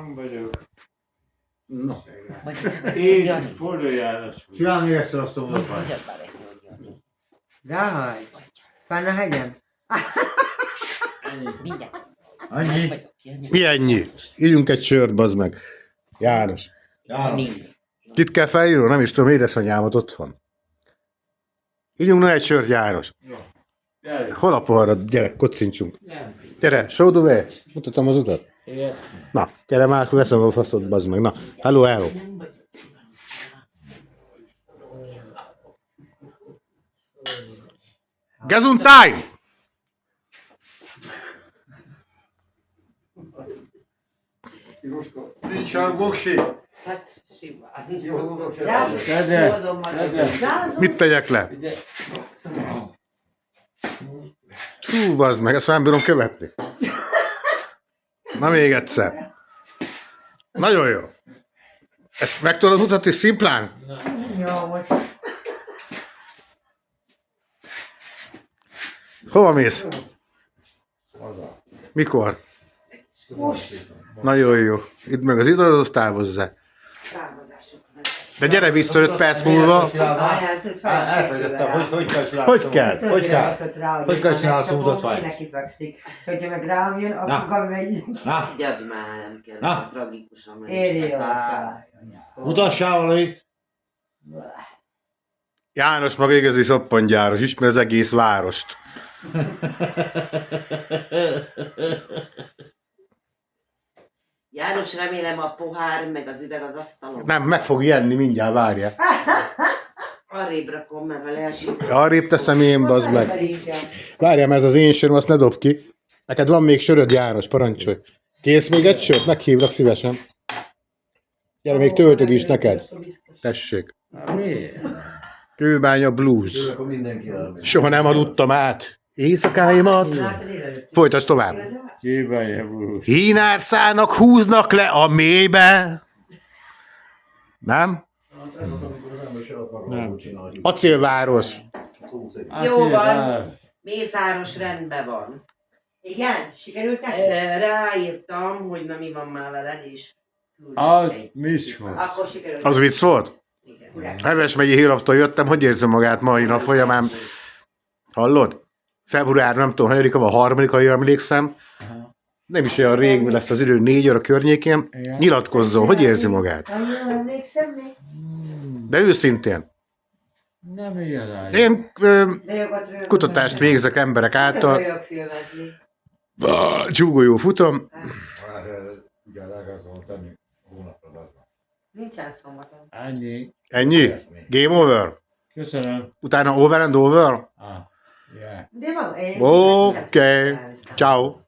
Nem vagyok. No. Én Forró János. Csinálj még egyszer azt a mondatot. Dehogy. Fenn a hegyen? Annyi? Mi ennyi? Ígyunk egy sört, bazd meg. János. János. Kit kell felírni? Nem is tudom, édesanyámat otthon. Ígyunk na egy sört, János. Gyere. Hol a poharad? Gyere, kocincsunk. Gyere, show the way. Mutatom az utat. Igen. Na, gyere már, akkor veszem a faszot, bazd meg. Na, hello, hello. Gesundheit! Nincs boksi. Hát, simán. Kedve. Mit tegyek le? Hú, bazd meg, ezt már nem bírom követni. Na még egyszer. Nagyon jó. Ezt meg tudod mutatni szimplán? Jó, most. Hova mész? Mikor? Nagyon jó. Itt meg az időt távozzá. De gyere vissza 5 perc múlva. Elfelejtettem, hogy kell csinálni. Hogy kell? Hogy kell? Hogy kell csinálni a mutatványt? Mindenki fekszik. Hogyha meg rám jön, akkor Gabi megy. Na, Gyad már, nem kell, Na. tragikusan megy. Éri jó. mutassál valamit. János maga igazi szappangyáros, ismer az egész várost. János, remélem a pohár, meg az üveg az asztalon. Nem, meg fog jenni mindjárt, várja. Arrébb rakom, mert ha leesik. Arrébb teszem én, bazd meg. Várjál, mert ez az én söröm, azt ne dob ki. Neked van még söröd, János, parancsolj. Kérsz még egy sört? Meghívlak szívesen. Gyere, még töltök is neked. Tessék. Miért? Kőbánya blues. Akkor mindenki elmegy. Soha nem aludtam át éjszakáimat. Folytasd tovább. Kívánja Bruce. Hínárszának húznak le a mélybe. Nem? Ez az, amikor az ember se akar valamit csinálni. Acélváros. Szó szerint. Jó van. Mészáros rendben van. Igen? Sikerült neki? Ráírtam, hogy na mi van már veled is. Az Miskolc. Akkor sikerült. Az vicc volt? Igen. Heves megyi hírlaptól jöttem, hogy érzem magát mai nap folyamán. Hallod? Február, nem tudom, hanyadika vagy harmadika, ha emlékszem. Nem is olyan rég lesz az idő, 4 óra környékén. Igen. Nyilatkozzon, hogy érzi magát. Annyira emlékszem még? De őszintén. Nem ilyen lány. Én De jogot rögtön. kutatást végzek emberek által. Vagyok filmezni. Csúgolyó futom. Már ugye el kell volna tenni hónapra. Nincsen szombaton. Annyi. Ennyi? Game over? Köszönöm. Utána over and over? Ah, yeah. De van, én... Oké. Ciao.